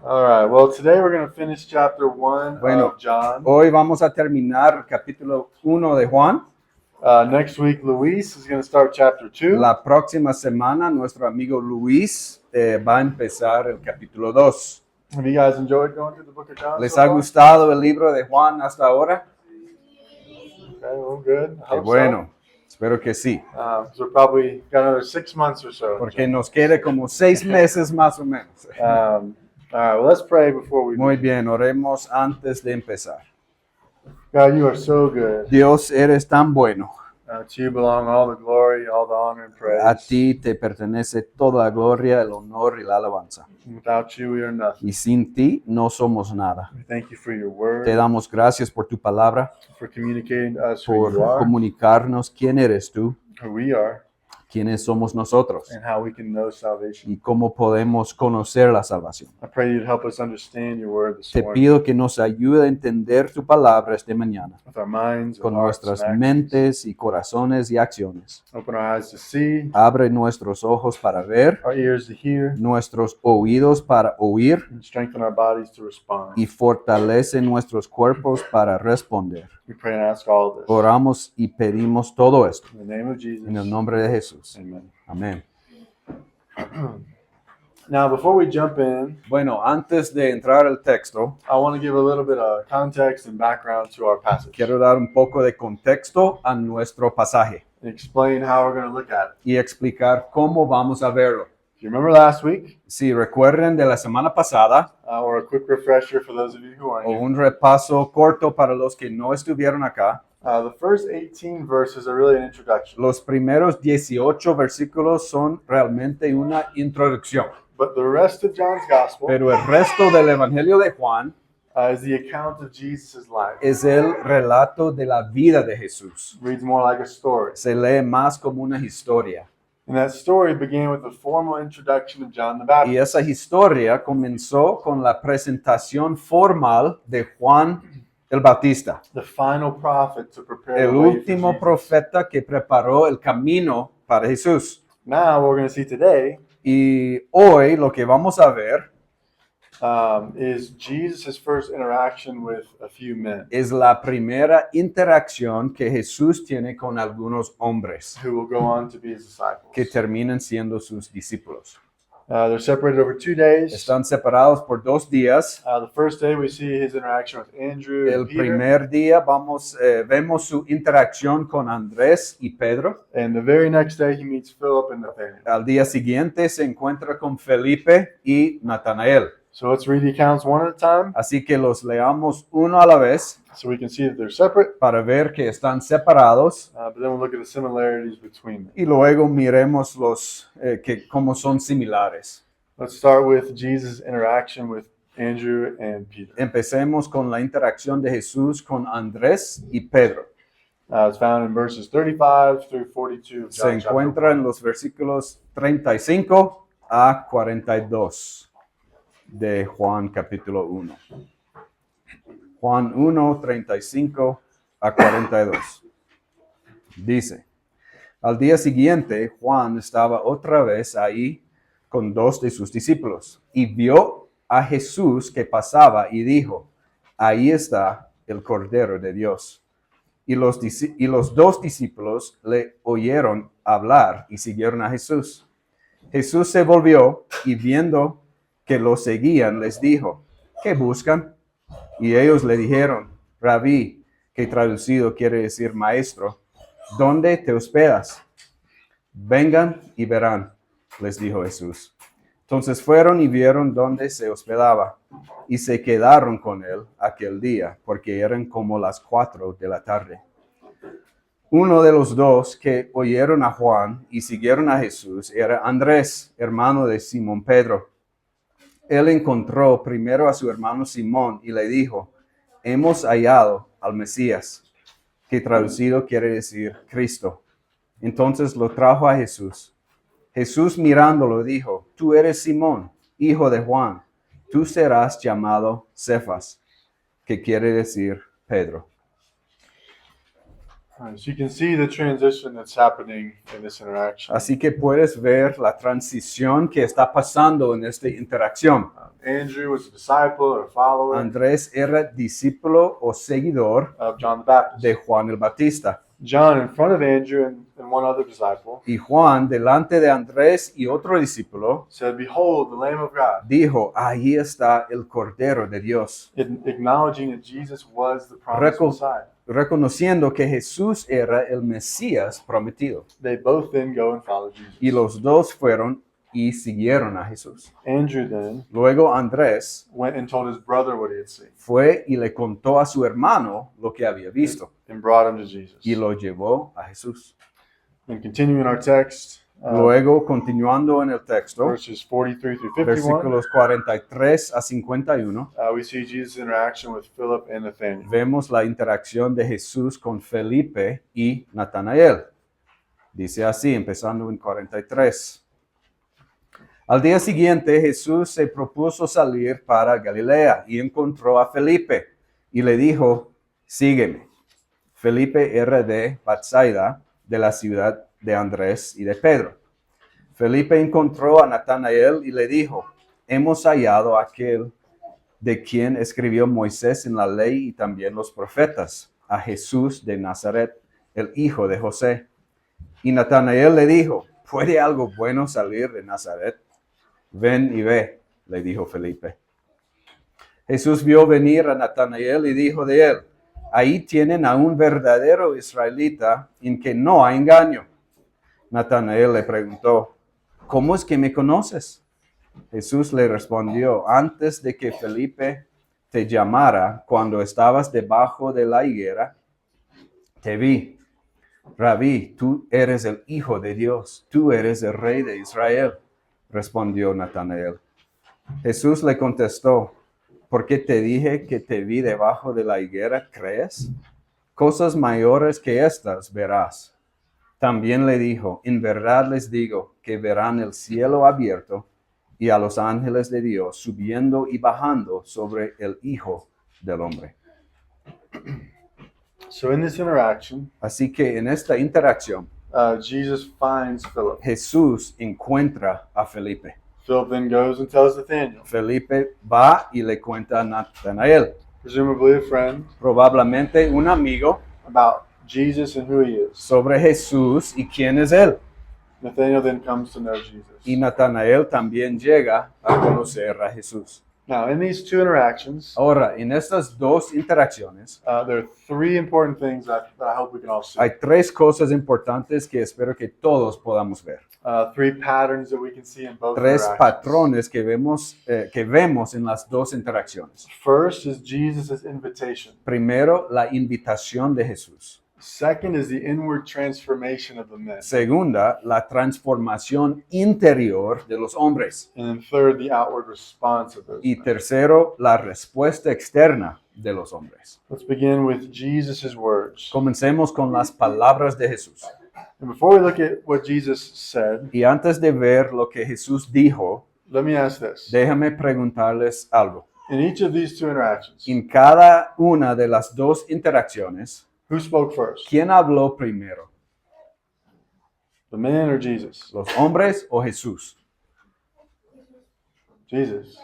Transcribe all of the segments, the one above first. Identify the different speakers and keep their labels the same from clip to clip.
Speaker 1: All right. Well, today we're going to finish chapter 1
Speaker 2: Bueno,
Speaker 1: of John.
Speaker 2: hoy vamos a terminar capítulo 1 de Juan.
Speaker 1: Next week, Luis is going to start chapter 2.
Speaker 2: La próxima semana, nuestro amigo Luis va a empezar el capítulo 2.
Speaker 1: Have you guys enjoyed going through the book of John?
Speaker 2: ¿Les
Speaker 1: so
Speaker 2: ha
Speaker 1: far?
Speaker 2: gustado el libro de Juan hasta ahora?
Speaker 1: Okay, well, good. I
Speaker 2: Qué
Speaker 1: hope
Speaker 2: bueno, espero que sí.
Speaker 1: so. So we're probably got another 6 months or so.
Speaker 2: Porque nos quede como 6 meses más o menos.
Speaker 1: All right. Well, let's pray before we
Speaker 2: Muy
Speaker 1: begin.
Speaker 2: bien, oremos antes de empezar.
Speaker 1: God, you are so good.
Speaker 2: Dios, eres tan bueno.
Speaker 1: To you belong all the glory, all the honor, and praise.
Speaker 2: A ti te pertenece toda la gloria, el honor y la alabanza.
Speaker 1: Without you, we are nothing.
Speaker 2: Y sin ti no somos nada.
Speaker 1: We thank you for your word,
Speaker 2: Te damos gracias por tu palabra,
Speaker 1: for communicating to us who
Speaker 2: por
Speaker 1: you are,
Speaker 2: comunicarnos quién eres tú,
Speaker 1: who we are,
Speaker 2: quiénes somos nosotros
Speaker 1: and how we can know salvation.
Speaker 2: y cómo podemos conocer la salvación.
Speaker 1: I pray you'd help us understand your word this
Speaker 2: Te
Speaker 1: morning
Speaker 2: pido que nos ayude a entender tu palabra esta mañana
Speaker 1: with our minds,
Speaker 2: con
Speaker 1: and hearts,
Speaker 2: nuestras
Speaker 1: and actions.
Speaker 2: mentes y corazones y acciones.
Speaker 1: Open our eyes to see,
Speaker 2: Abre nuestros ojos para ver,
Speaker 1: our ears to hear,
Speaker 2: nuestros oídos para oír
Speaker 1: and strengthen our bodies to respond.
Speaker 2: y fortalece nuestros cuerpos para responder.
Speaker 1: We pray and ask all of this
Speaker 2: Oramos y pedimos todo esto
Speaker 1: in the name of Jesus.
Speaker 2: en el nombre de Jesús.
Speaker 1: Amen.
Speaker 2: Amén.
Speaker 1: Now, before we jump in,
Speaker 2: Bueno, antes de entrar al texto,
Speaker 1: I want to give a little bit of context and background to our passage
Speaker 2: quiero dar un poco de contexto a nuestro pasaje
Speaker 1: and explain how we're going to look at it.
Speaker 2: y explicar cómo vamos a verlo.
Speaker 1: If you remember last week,
Speaker 2: Si recuerden de la semana pasada,
Speaker 1: or a quick refresher for those of you who aren't
Speaker 2: o
Speaker 1: here,
Speaker 2: un repaso corto para los que no estuvieron acá,
Speaker 1: the first 18 verses are really an introduction.
Speaker 2: los primeros 18 versículos son realmente una introducción.
Speaker 1: But the rest of John's gospel
Speaker 2: Pero el resto del Evangelio de Juan
Speaker 1: is the account of Jesus' life.
Speaker 2: es el relato de la vida de Jesús.
Speaker 1: Reads more like a story.
Speaker 2: Se lee más como una historia.
Speaker 1: And that story began with the formal introduction of John the Baptist.
Speaker 2: Y esa historia comenzó con la presentación formal de Juan el Bautista,
Speaker 1: The final prophet to prepare
Speaker 2: el
Speaker 1: the way for
Speaker 2: último
Speaker 1: Jesus.
Speaker 2: profeta que preparó el camino para Jesús.
Speaker 1: Now, what we're going to see today
Speaker 2: Y hoy lo que vamos a ver
Speaker 1: is Jesus' first interaction with a few men
Speaker 2: es la primera interacción que Jesús tiene con algunos hombres
Speaker 1: who will go on to be his disciples.
Speaker 2: que terminan siendo sus discípulos.
Speaker 1: They're separated over 2 days.
Speaker 2: Están separados por 2 días.
Speaker 1: The first day we see his interaction with Andrew
Speaker 2: El
Speaker 1: and Peter.
Speaker 2: primer día vemos su interacción con Andrés y Pedro.
Speaker 1: And the very next day he meets Philip and Nathanael.
Speaker 2: Al día siguiente se encuentra con Felipe y Natanael.
Speaker 1: So let's read the accounts one at a time
Speaker 2: Así que los leamos uno a la vez
Speaker 1: so we can see that they're separate,
Speaker 2: para ver que están separados
Speaker 1: but then we'll look at the similarities between them.
Speaker 2: y luego miremos cómo son similares.
Speaker 1: Let's start with Jesus' interaction with Andrew and Peter.
Speaker 2: Empecemos con la interacción de Jesús con Andrés y Pedro.
Speaker 1: It's found in verses 35 through 42 of
Speaker 2: Se
Speaker 1: John chapter
Speaker 2: encuentra
Speaker 1: 1.
Speaker 2: en los versículos 35 a 42 de Juan capítulo 1. Juan 1, 35 a 42. Dice, al día siguiente Juan estaba otra vez ahí con 2 de sus discípulos y vio a Jesús que pasaba y dijo, ahí está el Cordero de Dios. Y los 2 discípulos le oyeron hablar y siguieron a Jesús. Jesús se volvió y viendo que lo seguían, les dijo, ¿qué buscan? Y ellos le dijeron, Rabí, que traducido quiere decir maestro, ¿dónde te hospedas? Vengan y verán, les dijo Jesús. Entonces fueron y vieron dónde se hospedaba y se quedaron con él aquel día, porque eran como las 4 de la tarde. Uno de los 2 que oyeron a Juan y siguieron a Jesús era Andrés, hermano de Simón Pedro. Él encontró primero a su hermano Simón y le dijo, hemos hallado al Mesías, que traducido quiere decir Cristo. Entonces lo trajo a Jesús. Jesús mirándolo dijo, tú eres Simón, hijo de Juan, tú serás llamado Cefas, que quiere decir Pedro.
Speaker 1: So you can see the transition that's happening in this interaction.
Speaker 2: Así que puedes ver la transición que está pasando en esta interacción.
Speaker 1: Andrew was a disciple or a follower
Speaker 2: Andrés era discípulo o seguidor
Speaker 1: of John the Baptist.
Speaker 2: de Juan el Bautista.
Speaker 1: John in front of Andrew and one other disciple
Speaker 2: Y Juan, delante de Andrés y otro discípulo,
Speaker 1: said, "Behold, the Lamb of God,"
Speaker 2: dijo, ahí está el Cordero de Dios,
Speaker 1: acknowledging that Jesus was the promised Messiah.
Speaker 2: reconociendo que Jesús era el Mesías prometido.
Speaker 1: They both then go and follow Jesus.
Speaker 2: Y los dos fueron y siguieron a Jesús.
Speaker 1: Andrew then
Speaker 2: Luego Andrés
Speaker 1: went and told his brother what he had seen
Speaker 2: fue y le contó a su hermano lo que había visto
Speaker 1: and brought him to Jesus.
Speaker 2: y lo llevó a Jesús.
Speaker 1: And continuing our text,
Speaker 2: Luego, continuando en el texto,
Speaker 1: verses 43 through 51,
Speaker 2: versículos 43 a 51,
Speaker 1: we see Jesus' interaction with Philip and Nathanael.
Speaker 2: vemos la interacción de Jesús con Felipe y Natanael. Dice así, empezando en 43. Al día siguiente, Jesús se propuso salir para Galilea y encontró a Felipe y le dijo, sígueme. Felipe era de Bethsaida, de la ciudad de Andrés y de Pedro. Felipe encontró a Natanael y le dijo, hemos hallado a aquel de quien escribió Moisés en la ley y también los profetas, a Jesús de Nazaret, el hijo de José. Y Natanael le dijo, ¿puede algo bueno salir de Nazaret? Ven y ve, le dijo Felipe. Jesús vio venir a Natanael y dijo de él, ahí tienen a un verdadero israelita en que no hay engaño. Natanael le preguntó, ¿cómo es que me conoces? Jesús le respondió, antes de que Felipe te llamara, cuando estabas debajo de la higuera, te vi. Rabí, tú eres el Hijo de Dios, tú eres el Rey de Israel, respondió Natanael. Jesús le contestó, ¿por qué te dije que te vi debajo de la higuera, crees? Cosas mayores que estas verás. También le dijo, en verdad les digo que verán el cielo abierto y a los ángeles de Dios subiendo y bajando sobre el Hijo del Hombre.
Speaker 1: So in this interaction,
Speaker 2: Así que en esta interacción,
Speaker 1: Jesus finds Philip.
Speaker 2: Jesús encuentra a Felipe.
Speaker 1: Philip then goes and tells Nathanael,
Speaker 2: Felipe va y le cuenta a Natanael,
Speaker 1: presumably a friend,
Speaker 2: probablemente un amigo,
Speaker 1: about Jesus and who he is.
Speaker 2: sobre Jesús y quién es él.
Speaker 1: Nathanael then comes to know Jesus.
Speaker 2: Y Natanael también llega a conocer a Jesús.
Speaker 1: Now, in these two interactions,
Speaker 2: Ahora, en estas dos interacciones,
Speaker 1: there are three important things that I hope we can all see.
Speaker 2: hay tres cosas importantes que espero que todos podamos ver.
Speaker 1: Three patterns that we can see in both
Speaker 2: Tres
Speaker 1: interactions.
Speaker 2: patrones que vemos en las dos interacciones.
Speaker 1: First is Jesus' invitation.
Speaker 2: Primero, la invitación de Jesús.
Speaker 1: Second is the inward transformation of the men.
Speaker 2: Segunda, la transformación interior de los hombres.
Speaker 1: And then third, the outward response of those
Speaker 2: Y
Speaker 1: men.
Speaker 2: tercero, la respuesta externa de los hombres.
Speaker 1: Let's begin with Jesus' words.
Speaker 2: Comencemos con las palabras de Jesús.
Speaker 1: And before we look at what Jesus said,
Speaker 2: Y antes de ver lo que Jesús dijo,
Speaker 1: let me ask this.
Speaker 2: déjame preguntarles algo.
Speaker 1: In each of these two interactions,
Speaker 2: En cada una de las dos interacciones,
Speaker 1: who spoke first?
Speaker 2: ¿quién habló primero?
Speaker 1: The man or Jesus?
Speaker 2: ¿Los hombres o Jesús?
Speaker 1: Jesus.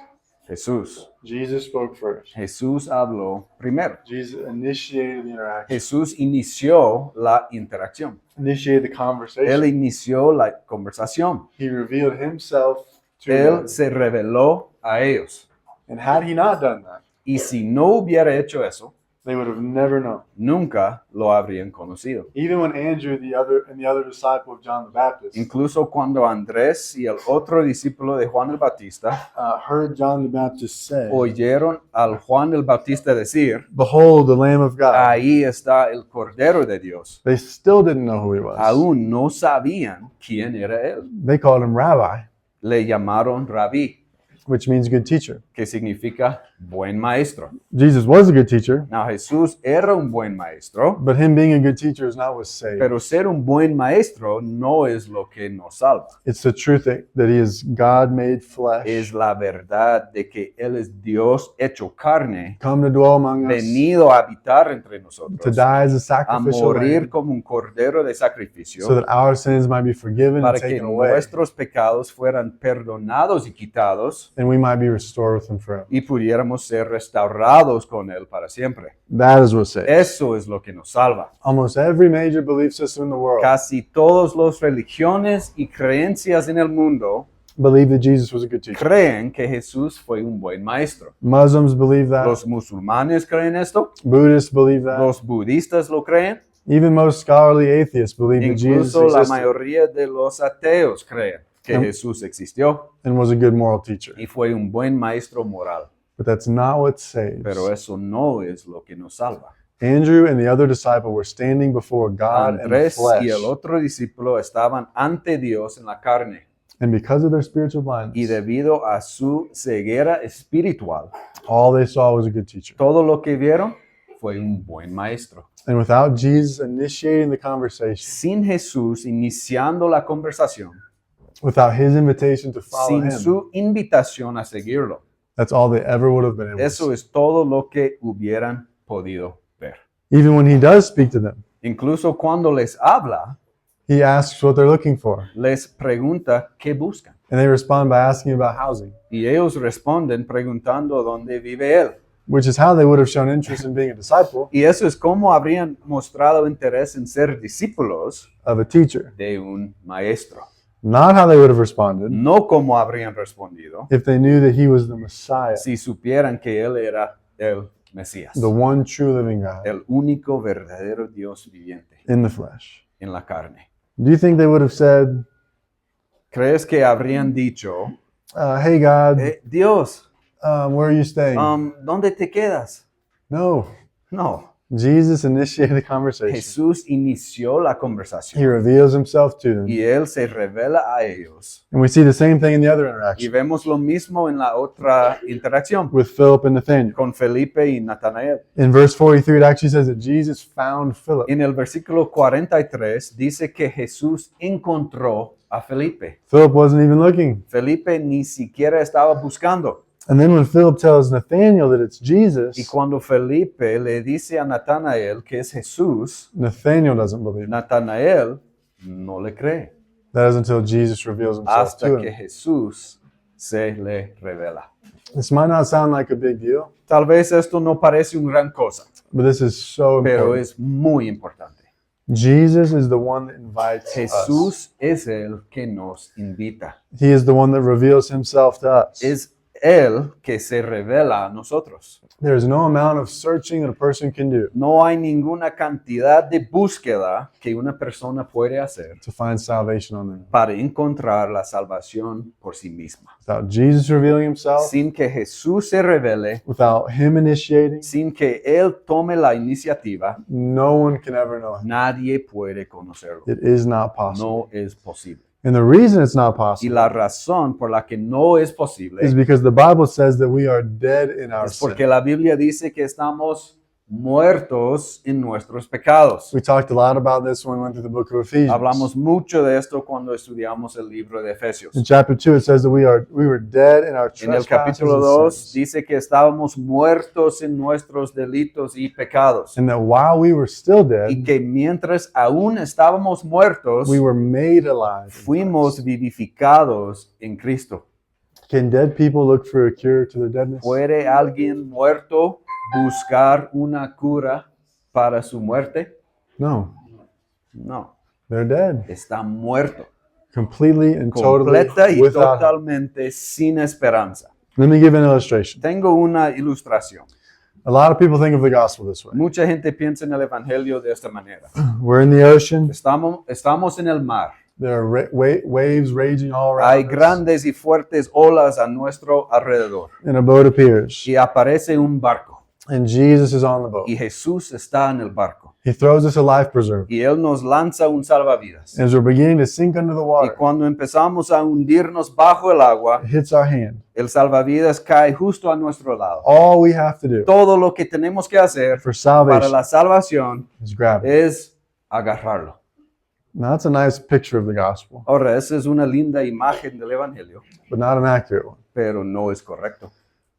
Speaker 2: Jesús.
Speaker 1: Jesus spoke first.
Speaker 2: Jesús habló primero.
Speaker 1: Jesus initiated the interaction,
Speaker 2: Jesús inició la interacción.
Speaker 1: initiated the
Speaker 2: Él
Speaker 1: conversation.
Speaker 2: inició la conversación.
Speaker 1: He revealed himself to
Speaker 2: Él
Speaker 1: them.
Speaker 2: se reveló a ellos.
Speaker 1: And had he not done that,
Speaker 2: Y si no hubiera hecho eso,
Speaker 1: they would have never known.
Speaker 2: nunca lo habrían conocido.
Speaker 1: Even when Andrew, the other disciple of John the Baptist,
Speaker 2: Incluso cuando Andrés y el otro discípulo de Juan el Bautista
Speaker 1: heard John the Baptist say,
Speaker 2: oyeron al Juan el Bautista decir,
Speaker 1: "Behold, the Lamb of God,"
Speaker 2: ahí está el Cordero de Dios.
Speaker 1: they still didn't know who he was.
Speaker 2: Aún no sabían quién era él.
Speaker 1: They called him Rabbi.
Speaker 2: Le llamaron Rabí.
Speaker 1: which means good teacher.
Speaker 2: que significa buen maestro.
Speaker 1: Jesus was a good teacher,
Speaker 2: Now, Jesús era un buen maestro,
Speaker 1: but him being a good teacher is not what saves.
Speaker 2: pero ser un buen maestro no es lo que nos salva.
Speaker 1: It's the truth that he is God made flesh,
Speaker 2: Es la verdad de que Él es Dios hecho carne,
Speaker 1: come to dwell among us,
Speaker 2: venido a habitar entre
Speaker 1: to
Speaker 2: nosotros,
Speaker 1: die as a
Speaker 2: a
Speaker 1: sacrificial
Speaker 2: morir
Speaker 1: lamb,
Speaker 2: como un cordero de sacrificio,
Speaker 1: so that our sins might be forgiven
Speaker 2: para
Speaker 1: and
Speaker 2: que
Speaker 1: taken away,
Speaker 2: nuestros pecados fueran perdonados y quitados
Speaker 1: and we might be restored with him forever.
Speaker 2: y pudiéramos ser restaurados con Él para siempre.
Speaker 1: That is what saves.
Speaker 2: Eso es lo que nos salva.
Speaker 1: Almost every major belief system in the world
Speaker 2: Casi todas las religiones y creencias en el mundo
Speaker 1: believe that Jesus was a good teacher.
Speaker 2: creen que Jesús fue un buen maestro.
Speaker 1: Muslims believe that.
Speaker 2: Los musulmanes creen esto,
Speaker 1: Buddhists believe that.
Speaker 2: los budistas lo creen,
Speaker 1: Even most scholarly atheists believe that Jesus
Speaker 2: incluso la
Speaker 1: existed
Speaker 2: mayoría de los ateos creen que Jesús existió
Speaker 1: and was a good moral teacher.
Speaker 2: y fue un buen maestro moral.
Speaker 1: But that's not what saves.
Speaker 2: Pero eso no es lo que nos salva.
Speaker 1: Andrew and the other disciple were standing before God in the
Speaker 2: Andrés y el
Speaker 1: flesh,
Speaker 2: otro discípulo estaban ante Dios en la carne
Speaker 1: and because of their spiritual
Speaker 2: y
Speaker 1: blindness,
Speaker 2: debido a su ceguera espiritual,
Speaker 1: all they saw was a good teacher.
Speaker 2: todo lo que vieron fue un buen maestro.
Speaker 1: And without Jesus initiating the conversation,
Speaker 2: Sin Jesús iniciando la conversación,
Speaker 1: without his invitation to follow
Speaker 2: sin
Speaker 1: him,
Speaker 2: su invitación a seguirlo,
Speaker 1: that's all they ever would have been able to
Speaker 2: eso
Speaker 1: see.
Speaker 2: es todo lo que hubieran podido ver.
Speaker 1: Even when he does speak to them,
Speaker 2: Incluso cuando les habla,
Speaker 1: he asks what they're looking for,
Speaker 2: les pregunta qué buscan.
Speaker 1: and they respond by asking about housing,
Speaker 2: Y ellos responden preguntando dónde vive él.
Speaker 1: which is how they would have shown interest in being a disciple
Speaker 2: Y eso es como habrían mostrado interés en ser discípulos
Speaker 1: of a teacher,
Speaker 2: de un maestro.
Speaker 1: not how they would have responded
Speaker 2: No como habrían respondido
Speaker 1: if they knew that he was the Messiah,
Speaker 2: si supieran que él era el Mesías,
Speaker 1: the one true living God
Speaker 2: el único verdadero Dios viviente
Speaker 1: in the flesh.
Speaker 2: en la carne.
Speaker 1: Do you think they would have said,
Speaker 2: ¿Crees que habrían dicho,
Speaker 1: hey God,
Speaker 2: Dios,
Speaker 1: where are you staying?
Speaker 2: ¿dónde te quedas?
Speaker 1: No.
Speaker 2: No.
Speaker 1: Jesus initiated the conversation.
Speaker 2: Jesús inició la conversación
Speaker 1: He reveals himself to them.
Speaker 2: y él se revela a ellos.
Speaker 1: And we see the same thing in the other
Speaker 2: Y
Speaker 1: interaction
Speaker 2: vemos lo mismo en la otra interacción
Speaker 1: with Philip and Nathaniel.
Speaker 2: con Felipe y Natanael.
Speaker 1: In verse 43, it actually says that Jesus found Philip.
Speaker 2: En el versículo 43 dice que Jesús encontró a Felipe.
Speaker 1: Philip wasn't even looking.
Speaker 2: Felipe ni siquiera estaba buscando.
Speaker 1: And then when Philip tells Nathaniel that it's
Speaker 2: Y
Speaker 1: Jesus,
Speaker 2: cuando Felipe le dice a Natanael que es Jesús,
Speaker 1: Nathaniel doesn't believe.
Speaker 2: Natanael no le cree
Speaker 1: That is until Jesus reveals himself
Speaker 2: hasta
Speaker 1: to
Speaker 2: que
Speaker 1: him.
Speaker 2: Jesús se le revela.
Speaker 1: This might not sound like a big deal,
Speaker 2: Tal vez esto no parece una gran cosa,
Speaker 1: but this is so
Speaker 2: pero
Speaker 1: important.
Speaker 2: es muy importante.
Speaker 1: Jesus is the one that invites us.
Speaker 2: Jesús es el que nos invita.
Speaker 1: He is the one that reveals himself to us.
Speaker 2: Es Él que se revela a nosotros.
Speaker 1: There is no amount of searching that a person can do
Speaker 2: No hay ninguna cantidad de búsqueda que una persona puede hacer
Speaker 1: to find salvation on their own.
Speaker 2: para encontrar la salvación por sí misma.
Speaker 1: Without Jesus revealing himself,
Speaker 2: Sin que Jesús se revele,
Speaker 1: without him initiating,
Speaker 2: sin que Él tome la iniciativa,
Speaker 1: no one can ever know him.
Speaker 2: nadie puede conocerlo.
Speaker 1: It is not possible.
Speaker 2: No es posible.
Speaker 1: And the reason it's not
Speaker 2: Y
Speaker 1: possible
Speaker 2: la razón por la que no es posible
Speaker 1: is because the Bible says that we are dead in our
Speaker 2: es
Speaker 1: sin.
Speaker 2: porque la Biblia dice que estamos muertos en nuestros pecados.
Speaker 1: We talked a lot about this when we went through the book of Ephesians.
Speaker 2: Hablamos mucho de esto cuando estudiamos el libro de Efesios.
Speaker 1: In chapter 2, it says that we were dead in our
Speaker 2: En el
Speaker 1: trespasses
Speaker 2: capítulo
Speaker 1: and
Speaker 2: 2
Speaker 1: sins.
Speaker 2: dice que estábamos muertos en nuestros delitos y pecados.
Speaker 1: And that while we were still dead,
Speaker 2: Y que mientras aún estábamos muertos,
Speaker 1: we were made alive. in
Speaker 2: fuimos
Speaker 1: Christ.
Speaker 2: vivificados en Cristo.
Speaker 1: Can dead people look for a cure to their deadness?
Speaker 2: ¿Puede alguien muerto buscar una cura para su muerte?
Speaker 1: No.
Speaker 2: No,
Speaker 1: They're dead.
Speaker 2: está muerto,
Speaker 1: Completely and totally
Speaker 2: completa y
Speaker 1: without hope.
Speaker 2: totalmente sin esperanza.
Speaker 1: Let me give an illustration.
Speaker 2: Tengo una ilustración.
Speaker 1: A lot of people think of the gospel this way.
Speaker 2: Mucha gente piensa en el evangelio de esta manera.
Speaker 1: We're in the ocean.
Speaker 2: Estamos en el mar.
Speaker 1: There are waves raging all
Speaker 2: Hay
Speaker 1: around us.
Speaker 2: grandes y fuertes olas a nuestro alrededor.
Speaker 1: And a boat appears.
Speaker 2: Y aparece un barco.
Speaker 1: And Jesus is on the boat.
Speaker 2: y Jesús está en el barco.
Speaker 1: He throws us a life preserver.
Speaker 2: Y Él nos lanza un salvavidas.
Speaker 1: As we're beginning to sink under the
Speaker 2: Y
Speaker 1: water,
Speaker 2: cuando empezamos a hundirnos bajo el agua,
Speaker 1: it hits our hand.
Speaker 2: el salvavidas cae justo a nuestro lado.
Speaker 1: All we have to do
Speaker 2: Todo lo que tenemos que hacer
Speaker 1: for
Speaker 2: para
Speaker 1: salvation
Speaker 2: la salvación
Speaker 1: is grab it.
Speaker 2: es agarrarlo.
Speaker 1: Now, that's a nice picture of the gospel,
Speaker 2: Ahora, esa es una linda imagen del Evangelio,
Speaker 1: but not an accurate one.
Speaker 2: pero no es correcto.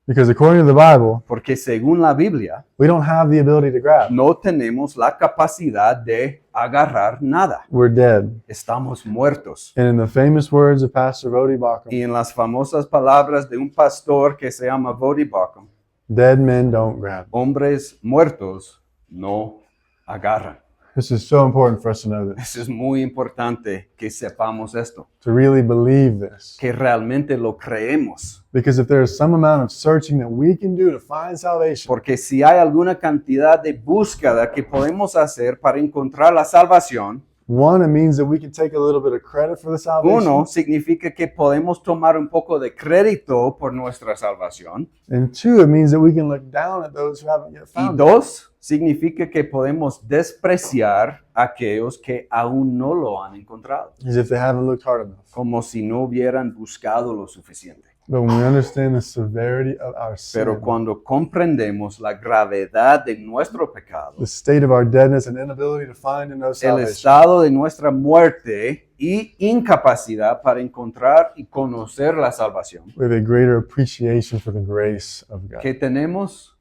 Speaker 1: Because according to the Bible,
Speaker 2: Porque según la Biblia,
Speaker 1: we don't have the ability to grab.
Speaker 2: no tenemos la capacidad de agarrar nada.
Speaker 1: We're dead.
Speaker 2: Estamos muertos.
Speaker 1: And in the famous words of Pastor Vodi Bakum,
Speaker 2: Y en las famosas palabras de un pastor que se llama Vodi Bakum,
Speaker 1: dead men don't grab.
Speaker 2: hombres muertos no agarran.
Speaker 1: This is so important for us to know this,
Speaker 2: Eso es muy importante que sepamos esto,
Speaker 1: to really believe this.
Speaker 2: que realmente lo creemos.
Speaker 1: Because if there is some amount of searching that we can do to find salvation,
Speaker 2: Porque si hay alguna cantidad de búsqueda que podemos hacer para encontrar la salvación,
Speaker 1: one, it means that we can take a little bit of credit for the salvation.
Speaker 2: uno, significa que podemos tomar un poco de crédito por nuestra salvación.
Speaker 1: And two, it means that we can look down at those who haven't yet
Speaker 2: Y
Speaker 1: found it.
Speaker 2: dos, significa que podemos despreciar a aquellos que aún no lo han encontrado,
Speaker 1: As if they haven't looked hard enough.
Speaker 2: como si no hubieran buscado lo suficiente.
Speaker 1: But when we understand the severity of our
Speaker 2: Pero
Speaker 1: sin,
Speaker 2: cuando comprendemos la gravedad de nuestro pecado,
Speaker 1: the state of our deadness and inability to find and know
Speaker 2: el
Speaker 1: salvation,
Speaker 2: estado de nuestra muerte y incapacidad para encontrar y conocer la salvación,
Speaker 1: we have a greater appreciation for the grace of God.
Speaker 2: que tenemos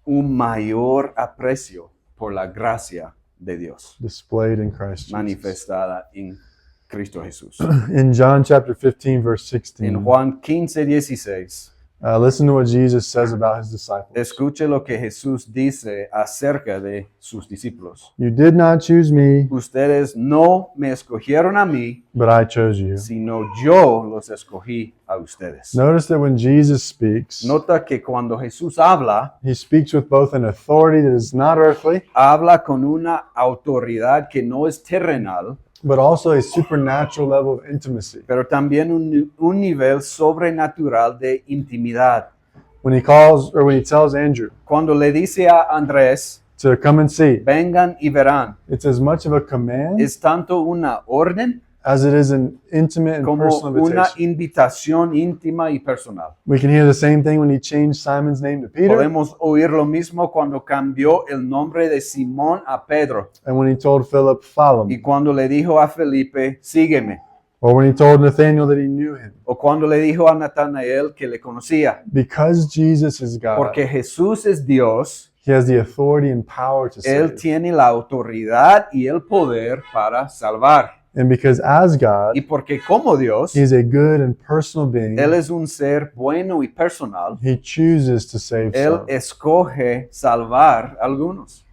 Speaker 2: un mayor aprecio por la gracia de Dios
Speaker 1: Displayed in Christ Jesus.
Speaker 2: manifestada en Cristo Jesús.
Speaker 1: In John chapter 15, verse 16,
Speaker 2: En Juan 15:16,
Speaker 1: listen to what Jesus says about his disciples.
Speaker 2: escuche lo que Jesús dice acerca de sus discípulos.
Speaker 1: You did not choose me,
Speaker 2: Ustedes no me escogieron a mí,
Speaker 1: but I chose you.
Speaker 2: sino yo los escogí a ustedes.
Speaker 1: Notice that when Jesus speaks,
Speaker 2: Nota que cuando Jesús habla,
Speaker 1: he speaks with both an authority that is not earthly,
Speaker 2: habla con una autoridad que no es terrenal,
Speaker 1: but also a supernatural level of intimacy.
Speaker 2: pero también un nivel sobrenatural de intimidad.
Speaker 1: When he calls, or when he tells Andrew
Speaker 2: Cuando le dice a Andrés,
Speaker 1: to come and see,
Speaker 2: vengan y verán,
Speaker 1: it's as much of a command
Speaker 2: es tanto una orden
Speaker 1: as it is an intimate and
Speaker 2: como
Speaker 1: personal
Speaker 2: una
Speaker 1: invitation.
Speaker 2: invitación íntima y personal.
Speaker 1: We can hear the same thing when he changed Simon's name to Peter,
Speaker 2: Podemos oír lo mismo cuando cambió el nombre de Simón a Pedro
Speaker 1: and when he told Philip, follow
Speaker 2: y
Speaker 1: me,
Speaker 2: cuando le dijo a Felipe, sígueme,
Speaker 1: or when he told Nathanael that he knew him.
Speaker 2: o cuando le dijo a Natanael que le conocía.
Speaker 1: Because Jesus is God,
Speaker 2: Porque Jesús es Dios,
Speaker 1: he has the authority and power to
Speaker 2: Él
Speaker 1: save.
Speaker 2: tiene la autoridad y el poder para salvar.
Speaker 1: And because as God,
Speaker 2: Y porque como Dios,
Speaker 1: he is a good and personal being,
Speaker 2: Él es un ser bueno y personal,
Speaker 1: he chooses to save
Speaker 2: Él
Speaker 1: some.
Speaker 2: escoge salvar a algunos.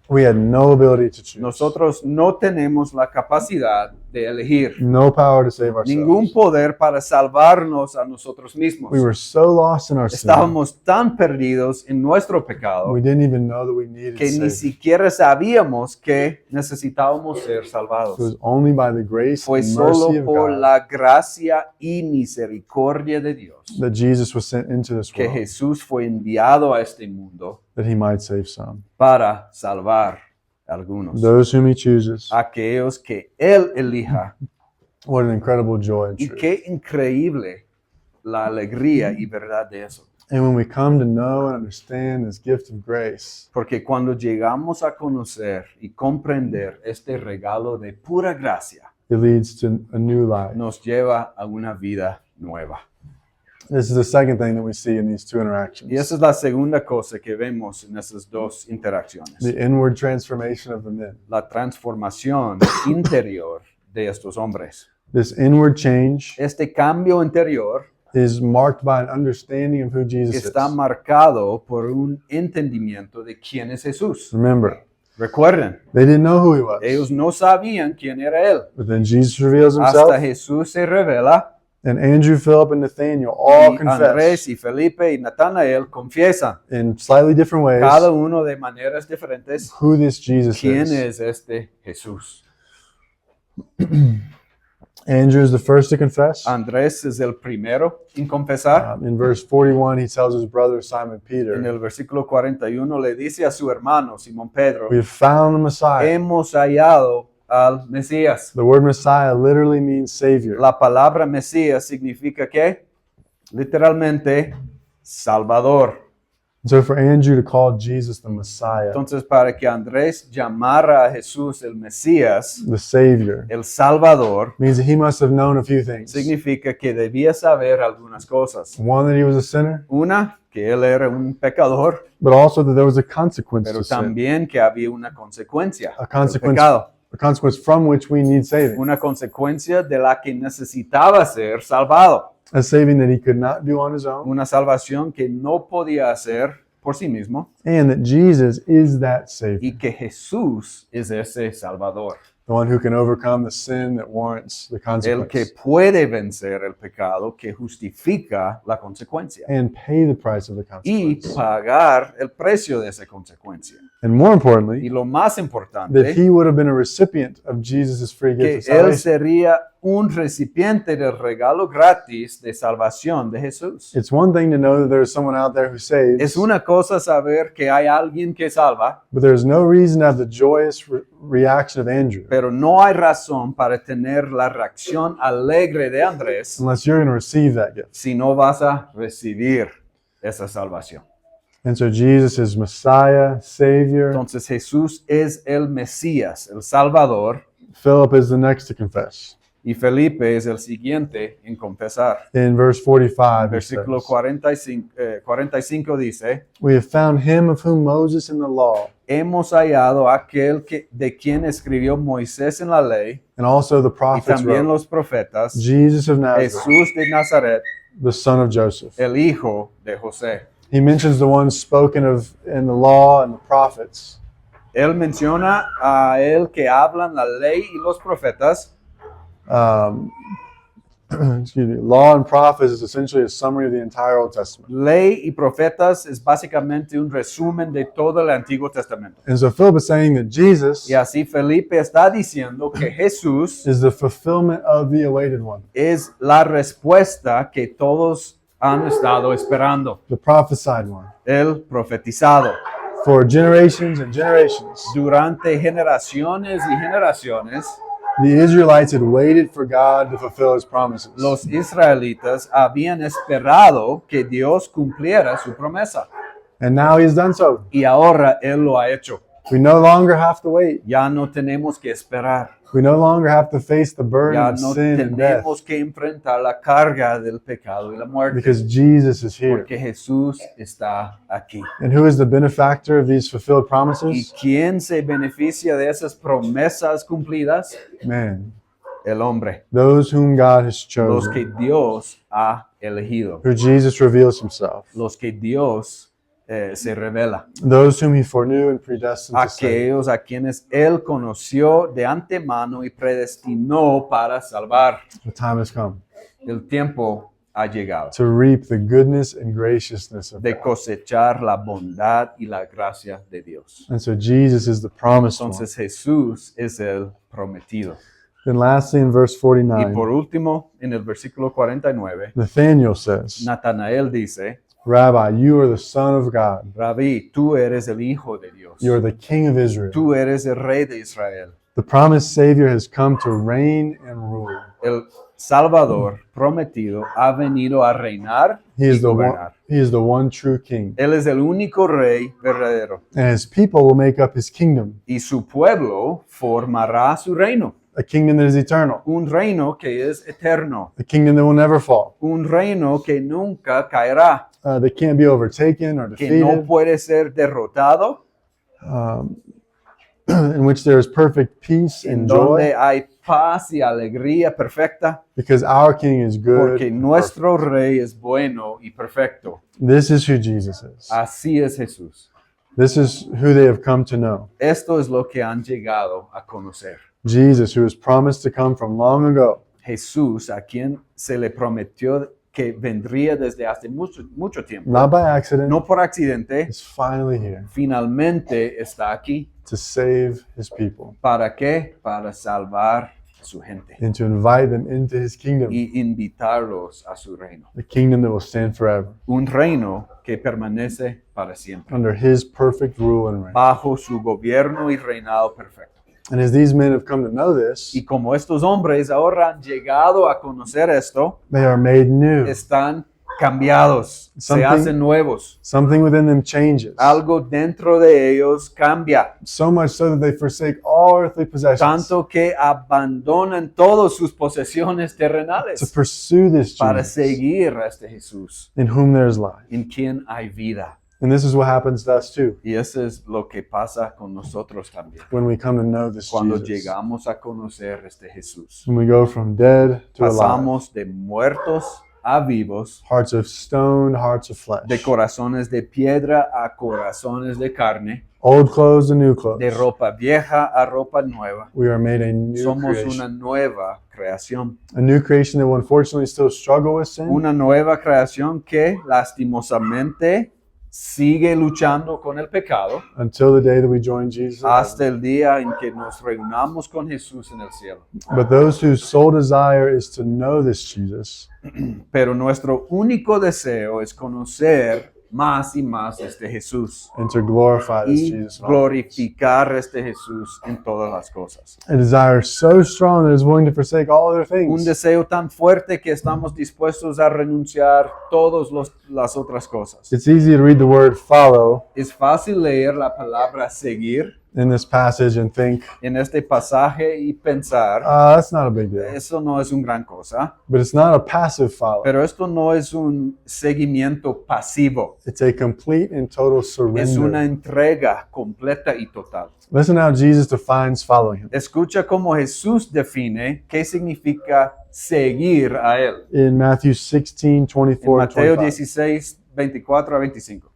Speaker 1: We had no ability to choose,
Speaker 2: Nosotros no tenemos la capacidad de elegir,
Speaker 1: no power to save
Speaker 2: ningún
Speaker 1: ourselves.
Speaker 2: poder para salvarnos a nosotros mismos.
Speaker 1: We were so lost in our sin,
Speaker 2: Estábamos tan perdidos en nuestro pecado
Speaker 1: we didn't even know that we needed
Speaker 2: que ni
Speaker 1: saving.
Speaker 2: siquiera sabíamos que necesitábamos ser salvados.
Speaker 1: It was only by the grace
Speaker 2: Fue
Speaker 1: and
Speaker 2: solo
Speaker 1: mercy of
Speaker 2: por
Speaker 1: God
Speaker 2: la gracia y misericordia de Dios
Speaker 1: that Jesus was sent into this
Speaker 2: que
Speaker 1: world,
Speaker 2: Jesús fue enviado a este mundo
Speaker 1: that he might save some.
Speaker 2: para salvar a algunos,
Speaker 1: Those whom he chooses.
Speaker 2: aquellos que Él elija.
Speaker 1: What an incredible joy and
Speaker 2: Y
Speaker 1: truth.
Speaker 2: qué increíble la alegría y verdad de eso.
Speaker 1: And when we come to know and understand this gift of grace,
Speaker 2: Porque cuando llegamos a conocer y comprender este regalo de pura gracia,
Speaker 1: it leads to a new life.
Speaker 2: nos lleva a una vida nueva.
Speaker 1: This is the second thing that we see in these two interactions.
Speaker 2: Y esa es la segunda cosa que vemos en esas dos interacciones.
Speaker 1: The inward transformation of the men.
Speaker 2: La transformación interior de estos hombres.
Speaker 1: This inward change
Speaker 2: Este cambio interior
Speaker 1: is marked by an understanding of who Jesus
Speaker 2: está
Speaker 1: is.
Speaker 2: marcado por un entendimiento de quién es Jesús.
Speaker 1: Remember,
Speaker 2: Recuerden,
Speaker 1: they didn't know who he was.
Speaker 2: ellos no sabían quién era Él.
Speaker 1: But then Jesus reveals
Speaker 2: Hasta
Speaker 1: himself,
Speaker 2: Jesús se revela
Speaker 1: and Andrew, Philip, and Nathanael all
Speaker 2: y Andrés
Speaker 1: confess
Speaker 2: y Felipe y Natanael confiesan,
Speaker 1: in slightly different ways
Speaker 2: cada uno de maneras diferentes,
Speaker 1: who this Jesus
Speaker 2: quién
Speaker 1: is.
Speaker 2: es este Jesús.
Speaker 1: Andrew is the first to confess.
Speaker 2: Andrés es el primero en confesar.
Speaker 1: In verse 41, he tells his brother Simon
Speaker 2: En
Speaker 1: Peter,
Speaker 2: el versículo 41 le dice a su hermano Simón Pedro,
Speaker 1: we have found the Messiah.
Speaker 2: hemos hallado al Mesías.
Speaker 1: The word Messiah literally means Savior.
Speaker 2: La palabra Mesías significa que literalmente Salvador.
Speaker 1: So for Andrew to call Jesus the Messiah,
Speaker 2: Entonces, para que Andrés llamara a Jesús el Mesías,
Speaker 1: the Savior,
Speaker 2: el Salvador,
Speaker 1: means that he must have known a few things.
Speaker 2: significa que debía saber algunas cosas.
Speaker 1: One, that he was a sinner,
Speaker 2: Una, que él era un pecador,
Speaker 1: but also that there was a consequence
Speaker 2: pero
Speaker 1: to sin,
Speaker 2: también que había una consecuencia
Speaker 1: a
Speaker 2: del
Speaker 1: consequence,
Speaker 2: pecado.
Speaker 1: a consequence from which we need saving,
Speaker 2: Una consecuencia de la que necesitaba ser salvado.
Speaker 1: a saving that he could not do on his own,
Speaker 2: Una salvación que no podía hacer por sí mismo
Speaker 1: and that Jesus is that Savior,
Speaker 2: y que Jesús es ese Salvador.
Speaker 1: the one who can overcome the sin that warrants the
Speaker 2: El que
Speaker 1: consequence,
Speaker 2: puede vencer el pecado, que justifica la consecuencia
Speaker 1: and pay the price of the
Speaker 2: y
Speaker 1: consequence.
Speaker 2: pagar el precio de esa consecuencia.
Speaker 1: And more
Speaker 2: Y
Speaker 1: importantly,
Speaker 2: lo más
Speaker 1: that
Speaker 2: importante,
Speaker 1: he would have been a recipient of Jesus' free
Speaker 2: que
Speaker 1: gift of
Speaker 2: él
Speaker 1: salvation.
Speaker 2: sería un recipiente del regalo gratis de salvación de Jesús.
Speaker 1: It's one thing to know that there's someone out there who saves,
Speaker 2: Es una cosa saber que hay alguien que salva,
Speaker 1: but there's no reason to have the joyous reaction of Andrew
Speaker 2: pero no hay razón para tener la reacción alegre de Andrés
Speaker 1: unless you're going to receive that gift.
Speaker 2: si no vas a recibir esa salvación.
Speaker 1: And so Jesus is Messiah, Savior.
Speaker 2: Entonces Jesús es el Mesías, el Salvador,
Speaker 1: Philip is the next to confess.
Speaker 2: y Felipe es el siguiente en confesar.
Speaker 1: In verse 45, it
Speaker 2: Versículo
Speaker 1: says,
Speaker 2: 45 dice,
Speaker 1: we have found him of whom Moses in the law,
Speaker 2: hemos hallado a aquel de quien escribió Moisés en la ley
Speaker 1: and also the
Speaker 2: y
Speaker 1: prophets
Speaker 2: también
Speaker 1: wrote,
Speaker 2: los profetas,
Speaker 1: Jesus of Nazareth,
Speaker 2: Jesús de Nazaret,
Speaker 1: the son of Joseph.
Speaker 2: el hijo de José.
Speaker 1: He mentions the ones spoken of in the law and the prophets.
Speaker 2: Él menciona a él que hablan la ley y los profetas.
Speaker 1: Excuse me. Law and prophets is essentially a summary of the entire Old Testament.
Speaker 2: Ley y profetas es básicamente un resumen de todo el Antiguo Testamento.
Speaker 1: And so Philip is saying that Jesus
Speaker 2: Y así Felipe está diciendo que Jesús
Speaker 1: is the fulfillment of the awaited one,
Speaker 2: es la respuesta que todos han estado esperando,
Speaker 1: the prophesied one.
Speaker 2: el profetizado.
Speaker 1: For generations and generations,
Speaker 2: Durante generaciones y generaciones,
Speaker 1: the Israelites had waited for God to fulfill his promises.
Speaker 2: los israelitas habían esperado que Dios cumpliera su promesa.
Speaker 1: And now he has done so.
Speaker 2: Y ahora Él lo ha hecho.
Speaker 1: We no longer have to wait.
Speaker 2: Ya no tenemos que esperar.
Speaker 1: We no longer have to face the burden
Speaker 2: Ya
Speaker 1: of
Speaker 2: no
Speaker 1: sin and death
Speaker 2: tenemos que enfrentar la carga del pecado y la muerte.
Speaker 1: because Jesus is here.
Speaker 2: Porque Jesús está aquí.
Speaker 1: And who is the benefactor of these fulfilled
Speaker 2: ¿Y
Speaker 1: promises?
Speaker 2: quién se beneficia de esas promesas cumplidas?
Speaker 1: Man,
Speaker 2: El hombre.
Speaker 1: those whom God has
Speaker 2: Los que
Speaker 1: chosen,
Speaker 2: Dios ha elegido.
Speaker 1: who Jesus reveals himself,
Speaker 2: Los que Dios se revela.
Speaker 1: those whom he foreknew and predestined to save.
Speaker 2: Aquellos a quienes Él conoció de antemano y predestinó para salvar.
Speaker 1: The time has come
Speaker 2: El tiempo ha llegado
Speaker 1: to reap the goodness and graciousness of
Speaker 2: de
Speaker 1: God.
Speaker 2: cosechar la bondad y la gracia de Dios.
Speaker 1: And so Jesus is the promised one.
Speaker 2: Entonces Jesús es el prometido.
Speaker 1: Then lastly, in verse
Speaker 2: Y
Speaker 1: 49,
Speaker 2: por último, en el versículo 49,
Speaker 1: Nathanael says,
Speaker 2: Natanael dice,
Speaker 1: Rabbi, you are the Son of God.
Speaker 2: Rabí, tú eres el Hijo de Dios.
Speaker 1: You are the King of Israel.
Speaker 2: Tú eres el Rey de Israel.
Speaker 1: The promised Savior has come to reign and rule.
Speaker 2: El Salvador prometido ha venido a reinar
Speaker 1: He
Speaker 2: y
Speaker 1: is the one,
Speaker 2: gobernar.
Speaker 1: he is the one true King.
Speaker 2: Él es el único Rey verdadero.
Speaker 1: And his people will make up his kingdom,
Speaker 2: Y su pueblo formará su reino.
Speaker 1: a kingdom that is eternal,
Speaker 2: Un reino que es eterno.
Speaker 1: a kingdom that will never fall,
Speaker 2: Un reino que nunca caerá.
Speaker 1: that can't be overtaken or
Speaker 2: Que no
Speaker 1: defeated,
Speaker 2: puede ser derrotado.
Speaker 1: in which there is perfect peace
Speaker 2: En
Speaker 1: and
Speaker 2: donde
Speaker 1: joy,
Speaker 2: hay paz y alegría perfecta.
Speaker 1: because our King is good.
Speaker 2: Porque
Speaker 1: and
Speaker 2: nuestro Rey es bueno y perfecto.
Speaker 1: perfect. This is who Jesus is.
Speaker 2: Así es Jesús.
Speaker 1: This is who they have come to know.
Speaker 2: Esto es lo que han llegado a conocer.
Speaker 1: Jesus, who was promised to come from long ago,
Speaker 2: Jesús, a quien se le prometió que vendría desde hace mucho tiempo.
Speaker 1: not by accident,
Speaker 2: No por accidente,
Speaker 1: is finally here
Speaker 2: finalmente está aquí.
Speaker 1: to save his people.
Speaker 2: ¿Para qué? Para salvar su gente
Speaker 1: and to invite them into his kingdom,
Speaker 2: y invitarlos a su reino.
Speaker 1: the kingdom that will stand forever,
Speaker 2: Un reino que permanece para siempre,
Speaker 1: under his perfect rule and reign.
Speaker 2: bajo su gobierno y reinado perfecto.
Speaker 1: And as these men have come to know this,
Speaker 2: Y como estos hombres ahora han llegado a conocer esto,
Speaker 1: they are made new.
Speaker 2: están cambiados, se
Speaker 1: Something-
Speaker 2: hacen nuevos.
Speaker 1: Something within them changes,
Speaker 2: Algo dentro de ellos cambia,
Speaker 1: so much so that they forsake all earthly possessions
Speaker 2: tanto que abandonan todas sus posesiones
Speaker 1: to
Speaker 2: terrenales
Speaker 1: pursue this
Speaker 2: para
Speaker 1: Jesus
Speaker 2: seguir a este Jesús,
Speaker 1: in whom there is life.
Speaker 2: en quien hay vida.
Speaker 1: And this is what happens to us too
Speaker 2: Y eso es lo que pasa con nosotros también.
Speaker 1: when we come to know this
Speaker 2: Cuando
Speaker 1: Jesus.
Speaker 2: llegamos a conocer este Jesús,
Speaker 1: When we go from dead to alive,
Speaker 2: pasamos de muertos a vivos,
Speaker 1: hearts of stone, hearts of flesh,
Speaker 2: de corazones de piedra a corazones de carne,
Speaker 1: old clothes to new clothes.
Speaker 2: de ropa vieja a ropa nueva.
Speaker 1: We are made a new
Speaker 2: Somos
Speaker 1: creation.
Speaker 2: una nueva creación.
Speaker 1: A new creation that will unfortunately still struggle with sin
Speaker 2: Una nueva creación que lastimosamente sigue luchando con el pecado
Speaker 1: until the day that we join Jesus. in
Speaker 2: hasta el día en que nos reunamos con Jesús en el cielo.
Speaker 1: heaven. But those whose sole desire is to know this Jesus
Speaker 2: Pero nuestro único deseo es conocer más y más este Jesús
Speaker 1: and to glorify this
Speaker 2: y
Speaker 1: Jesus. in all things.
Speaker 2: glorificar este Jesús en todas las cosas.
Speaker 1: A desire so strong that is willing to forsake all other
Speaker 2: Un
Speaker 1: things.
Speaker 2: deseo tan fuerte que estamos dispuestos a renunciar todas las otras cosas.
Speaker 1: It's easy to read the word follow
Speaker 2: Es fácil leer la palabra seguir
Speaker 1: in this passage and think,
Speaker 2: en este pasaje y pensar,
Speaker 1: that's not a big deal.
Speaker 2: eso no es una gran cosa,
Speaker 1: But it's not a passive follow.
Speaker 2: pero esto no es un seguimiento pasivo,
Speaker 1: It's a complete and total
Speaker 2: es una
Speaker 1: surrender.
Speaker 2: entrega completa y total.
Speaker 1: Listen how Jesus defines following him.
Speaker 2: Escucha cómo Jesús define qué significa seguir a Él.
Speaker 1: In Matthew 16,
Speaker 2: En
Speaker 1: 24,
Speaker 2: Mateo
Speaker 1: 25.
Speaker 2: 16, 24 a 25.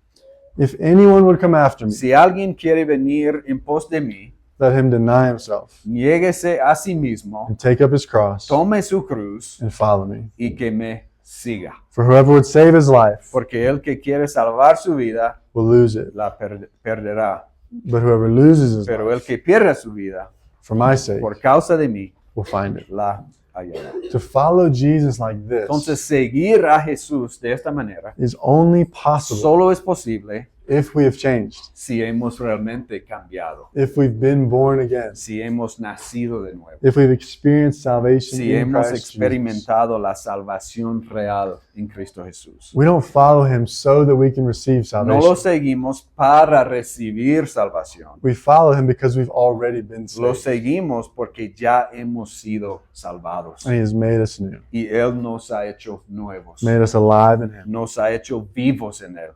Speaker 1: If anyone would come after me,
Speaker 2: Si alguien quiere venir en pos de mí,
Speaker 1: let him deny himself
Speaker 2: niéguese a sí mismo,
Speaker 1: and take up his cross
Speaker 2: tome su cruz
Speaker 1: and follow me.
Speaker 2: y que me siga.
Speaker 1: For whoever would save his life
Speaker 2: Porque el que quiere salvar su vida,
Speaker 1: will lose it.
Speaker 2: la perderá.
Speaker 1: But whoever loses his
Speaker 2: Pero
Speaker 1: life
Speaker 2: el que pierda su vida,
Speaker 1: for my sake
Speaker 2: por causa de mí,
Speaker 1: will find it.
Speaker 2: la hallará.
Speaker 1: To follow Jesus like
Speaker 2: Entonces,
Speaker 1: this
Speaker 2: seguir a Jesús de esta manera
Speaker 1: is only possible
Speaker 2: solo es posible
Speaker 1: if we have changed,
Speaker 2: si hemos realmente cambiado,
Speaker 1: if we've been born again,
Speaker 2: si hemos nacido de nuevo,
Speaker 1: if we've experienced salvation
Speaker 2: si
Speaker 1: in
Speaker 2: hemos
Speaker 1: Christ Jesus.
Speaker 2: experimentado la salvación real en Cristo Jesús.
Speaker 1: We don't follow him so that we can receive
Speaker 2: No lo
Speaker 1: salvation.
Speaker 2: seguimos para recibir salvación.
Speaker 1: We follow him because we've already been
Speaker 2: Lo
Speaker 1: saved.
Speaker 2: seguimos porque ya hemos sido salvados.
Speaker 1: And he has made us new,
Speaker 2: Y Él nos ha hecho nuevos.
Speaker 1: made us alive in him.
Speaker 2: Nos ha hecho vivos en Él.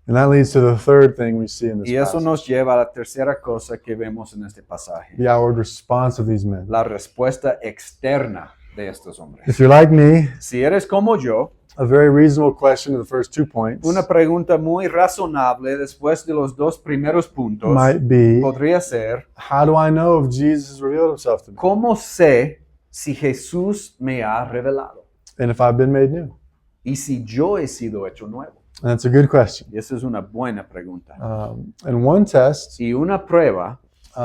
Speaker 1: And that leads to the third thing we see in this
Speaker 2: Y eso
Speaker 1: passage.
Speaker 2: nos lleva a la tercera cosa que vemos en este pasaje.
Speaker 1: The outward response of these men.
Speaker 2: La respuesta externa de estos hombres.
Speaker 1: If you're like me,
Speaker 2: Si eres como yo,
Speaker 1: a very reasonable question in the first 2 points
Speaker 2: una pregunta muy razonable después de los dos primeros puntos
Speaker 1: might be,
Speaker 2: podría ser,
Speaker 1: how do I know if Jesus has revealed himself to me?
Speaker 2: ¿cómo sé si Jesús me ha revelado?
Speaker 1: And if I've been made new?
Speaker 2: Y si yo he sido hecho nuevo.
Speaker 1: And that's a good question.
Speaker 2: Y esa es una buena pregunta.
Speaker 1: And one test,
Speaker 2: Y una prueba,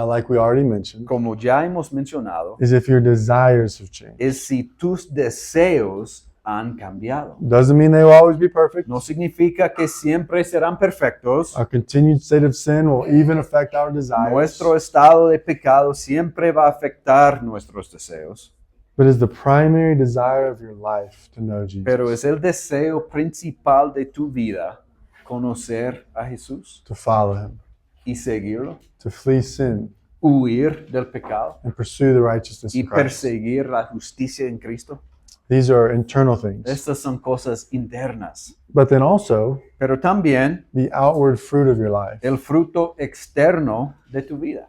Speaker 1: like we already mentioned,
Speaker 2: como ya hemos mencionado,
Speaker 1: is if your desires have changed.
Speaker 2: es si tus deseos han cambiado.
Speaker 1: Doesn't mean they will always be perfect.
Speaker 2: No significa que siempre serán perfectos.
Speaker 1: Our continued state of sin will even affect our desires.
Speaker 2: Nuestro estado de pecado siempre va a afectar nuestros deseos.
Speaker 1: But is the primary desire of your life to know Jesus?
Speaker 2: Pero es el deseo principal de tu vida conocer a Jesús
Speaker 1: To follow him,
Speaker 2: y seguirlo,
Speaker 1: to flee sin,
Speaker 2: huir del pecado
Speaker 1: and pursue the righteousness
Speaker 2: y
Speaker 1: of Christ.
Speaker 2: perseguir la justicia en Cristo.
Speaker 1: These are internal things.
Speaker 2: Estas son cosas internas.
Speaker 1: But then also,
Speaker 2: Pero también
Speaker 1: the outward fruit of your life.
Speaker 2: el fruto externo de tu vida.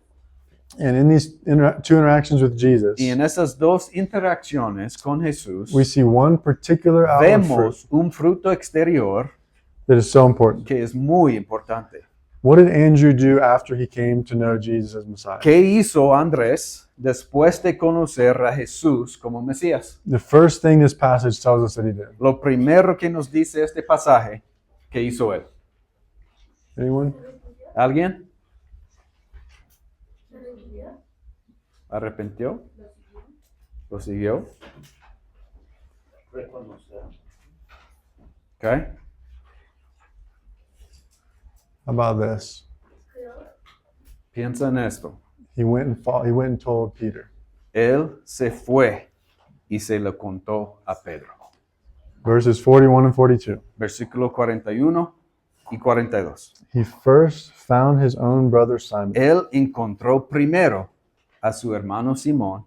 Speaker 1: And in these two interactions with Jesus,
Speaker 2: Y en esas dos interacciones con Jesús,
Speaker 1: we see one particular outward fruit
Speaker 2: vemos un fruto exterior
Speaker 1: that is so important.
Speaker 2: que es muy importante.
Speaker 1: What did Andrew do after he came to know Jesus as Messiah?
Speaker 2: ¿Qué hizo Andrés después de conocer a Jesús como Mesías?
Speaker 1: The first thing this passage tells us that he did.
Speaker 2: Lo primero que nos dice este pasaje, ¿qué hizo él?
Speaker 1: Anyone?
Speaker 2: ¿Alguien? ¿Arrepintió? ¿Lo siguió? Okay.
Speaker 1: How about this?
Speaker 2: Piensa en esto.
Speaker 1: He went and told Peter.
Speaker 2: Él se fue y se lo contó a Pedro.
Speaker 1: Verses 41 and 42.
Speaker 2: Versículo 41 y 42.
Speaker 1: He first found his own brother Simon
Speaker 2: Él encontró primero a su hermano Simón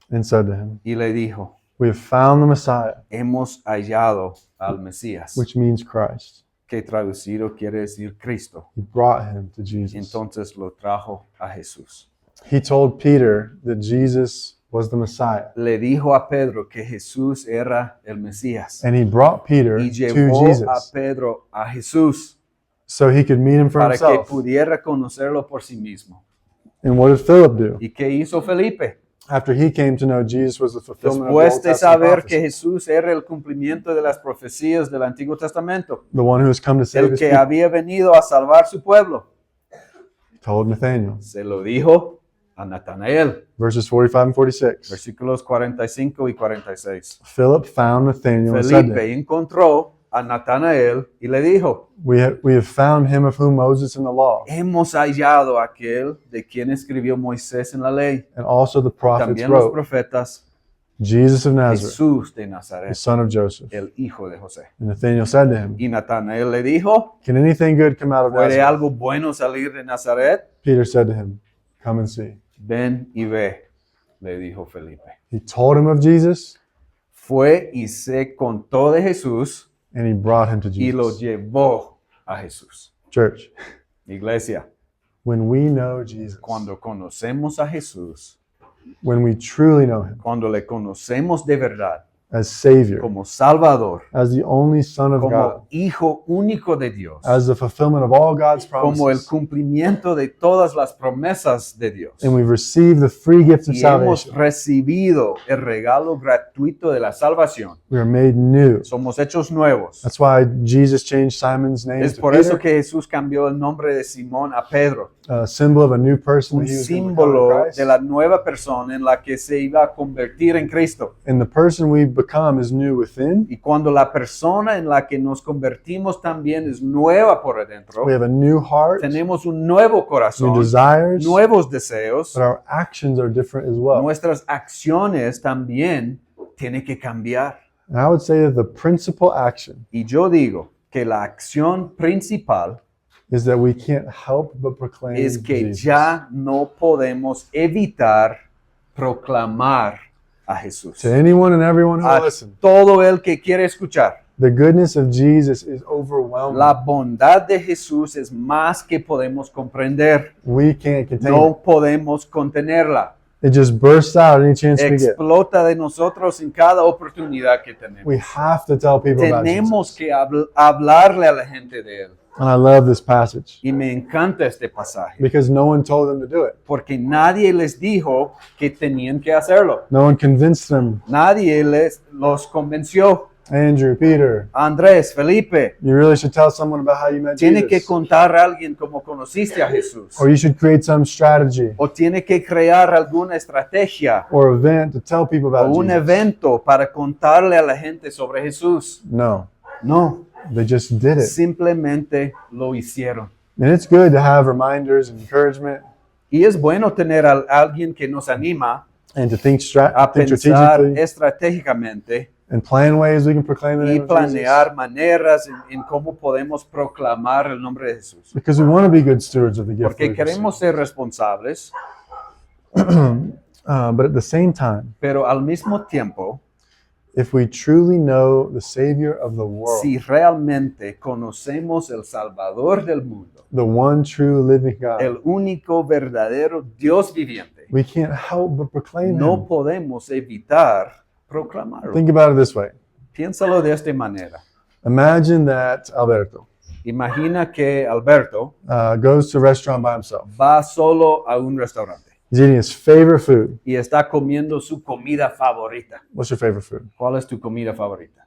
Speaker 1: and said to him,
Speaker 2: y le dijo,
Speaker 1: "We have found the Messiah,"
Speaker 2: hemos hallado al Mesías,
Speaker 1: which means Christ.
Speaker 2: que traducido quiere decir Cristo.
Speaker 1: He brought him to Jesus.
Speaker 2: Entonces lo trajo a Jesús.
Speaker 1: He told Peter that Jesus was the Messiah.
Speaker 2: Le dijo a Pedro que Jesús era el Mesías
Speaker 1: And he brought Peter
Speaker 2: y
Speaker 1: to
Speaker 2: llevó a
Speaker 1: Jesus
Speaker 2: Pedro a Jesús
Speaker 1: so he could meet him for
Speaker 2: para que
Speaker 1: himself.
Speaker 2: pudiera conocerlo por sí mismo.
Speaker 1: And what did Philip do?
Speaker 2: ¿Y qué hizo Felipe?
Speaker 1: After he came to know Jesus was the fulfillment of the
Speaker 2: Después
Speaker 1: Old
Speaker 2: de
Speaker 1: Testament
Speaker 2: saber que
Speaker 1: prophecy,
Speaker 2: Jesús era el cumplimiento de las profecías del Antiguo Testamento,
Speaker 1: the one who has come to save
Speaker 2: el
Speaker 1: his
Speaker 2: que
Speaker 1: people,
Speaker 2: había venido a salvar su pueblo,
Speaker 1: told Nathanael.
Speaker 2: se lo dijo a Natanael.
Speaker 1: Verses 45 and 46.
Speaker 2: Versículos 45 y 46.
Speaker 1: Philip found Nathanael and said to
Speaker 2: Felipe
Speaker 1: him,
Speaker 2: encontró a Natanael y le dijo,
Speaker 1: we have found him of whom Moses in the law,
Speaker 2: hemos hallado a aquel de quien escribió Moisés en la ley,
Speaker 1: and also the prophets
Speaker 2: también los
Speaker 1: wrote,
Speaker 2: profetas,
Speaker 1: Jesus of Nazareth,
Speaker 2: Jesús de
Speaker 1: the
Speaker 2: Nazaret,
Speaker 1: son of Joseph.
Speaker 2: el hijo de José.
Speaker 1: And Nathanael said to him,
Speaker 2: Y Natanael le dijo,
Speaker 1: can anything good come out of
Speaker 2: ¿puede
Speaker 1: Nazareth?
Speaker 2: algo bueno salir de Nazaret?
Speaker 1: Peter said to him, come and see.
Speaker 2: Ven y ve, le dijo Felipe.
Speaker 1: He told him of Jesus,
Speaker 2: Fue y se contó de Jesús
Speaker 1: and he brought him to
Speaker 2: y lo
Speaker 1: Jesus.
Speaker 2: llevó a Jesús.
Speaker 1: Church,
Speaker 2: Iglesia,
Speaker 1: when we know Jesus,
Speaker 2: cuando conocemos a Jesús,
Speaker 1: when we truly know him
Speaker 2: cuando le conocemos de verdad
Speaker 1: as Savior,
Speaker 2: como Salvador,
Speaker 1: as the only Son of God,
Speaker 2: como Hijo único de Dios,
Speaker 1: as the fulfillment of all God's
Speaker 2: como el
Speaker 1: promises,
Speaker 2: cumplimiento de todas las promesas de Dios.
Speaker 1: and we've received the free gift of
Speaker 2: Y hemos
Speaker 1: salvation,
Speaker 2: recibido el regalo gratuito de la salvación.
Speaker 1: we are made new.
Speaker 2: Somos hechos nuevos.
Speaker 1: That's why Jesus changed Simon's name
Speaker 2: Es
Speaker 1: to
Speaker 2: por eso
Speaker 1: Peter,
Speaker 2: que Jesús cambió el nombre de Simón a Pedro,
Speaker 1: a symbol of a new person
Speaker 2: un
Speaker 1: that he was going to become in
Speaker 2: símbolo
Speaker 1: Christ.
Speaker 2: de la nueva persona en la que se iba a convertir en Cristo.
Speaker 1: And the person we become is new within.
Speaker 2: Y cuando la persona en la que nos convertimos también es nueva por adentro,
Speaker 1: We have a new heart,
Speaker 2: tenemos un nuevo
Speaker 1: new
Speaker 2: corazón,
Speaker 1: desires,
Speaker 2: nuevos deseos,
Speaker 1: but our actions are different as well.
Speaker 2: nuestras acciones también tienen que cambiar.
Speaker 1: And I would say that the principal action
Speaker 2: Y yo digo que la acción principal
Speaker 1: is that we can't help but proclaim
Speaker 2: es que
Speaker 1: Jesus.
Speaker 2: ya no podemos evitar proclamar a Jesús.
Speaker 1: To anyone and everyone who
Speaker 2: A
Speaker 1: will listen,
Speaker 2: todo el que quiere escuchar,
Speaker 1: the goodness of Jesus is overwhelming.
Speaker 2: la bondad de Jesús es más que podemos comprender.
Speaker 1: We can't contain
Speaker 2: No
Speaker 1: it.
Speaker 2: podemos contenerla.
Speaker 1: It just bursts out any chance we get.
Speaker 2: Explota de nosotros en cada oportunidad que tenemos.
Speaker 1: We have to tell people about
Speaker 2: Tenemos
Speaker 1: Jesus.
Speaker 2: que hablarle a la gente de Él.
Speaker 1: And I love this passage
Speaker 2: Y me encanta este pasaje,
Speaker 1: because no one told them to do it.
Speaker 2: porque nadie les dijo que tenían que hacerlo.
Speaker 1: No one convinced them.
Speaker 2: Nadie los convenció.
Speaker 1: Andrew, Peter,
Speaker 2: Andrés, Felipe,
Speaker 1: you really should tell someone about how you met
Speaker 2: tiene que
Speaker 1: Jesus.
Speaker 2: contar a alguien cómo conociste a Jesús.
Speaker 1: Or you should create some strategy
Speaker 2: O tiene que crear alguna estrategia
Speaker 1: or event to tell people
Speaker 2: o
Speaker 1: about
Speaker 2: un
Speaker 1: Jesus.
Speaker 2: evento para contarle a la gente sobre Jesús.
Speaker 1: No,
Speaker 2: No,
Speaker 1: they just did it.
Speaker 2: simplemente lo hicieron.
Speaker 1: And it's good to have reminders and encouragement
Speaker 2: Y es bueno tener a alguien que nos anima
Speaker 1: and to think,
Speaker 2: a
Speaker 1: think
Speaker 2: pensar
Speaker 1: strategically
Speaker 2: estratégicamente
Speaker 1: and plan ways we can proclaim the
Speaker 2: y
Speaker 1: name of Jesus.
Speaker 2: planear maneras en cómo podemos proclamar el nombre de Jesús.
Speaker 1: Because we want to be good stewards of the gift.
Speaker 2: Porque
Speaker 1: we've
Speaker 2: queremos ser responsables,
Speaker 1: received. But at the same time,
Speaker 2: pero al mismo tiempo,
Speaker 1: if we truly know the Savior of the world,
Speaker 2: si realmente conocemos el Salvador del mundo,
Speaker 1: the one true living God,
Speaker 2: el único verdadero Dios viviente,
Speaker 1: we can't help but proclaim
Speaker 2: no
Speaker 1: Him.
Speaker 2: podemos evitar proclamarlo.
Speaker 1: Think about it this way.
Speaker 2: Piénsalo de esta manera.
Speaker 1: Imagine that Alberto
Speaker 2: Imagina que Alberto
Speaker 1: goes to a restaurant by himself.
Speaker 2: va solo a un restaurante
Speaker 1: He's eating his favorite food.
Speaker 2: y está comiendo su comida favorita.
Speaker 1: What's your favorite food?
Speaker 2: ¿Cuál es tu comida favorita?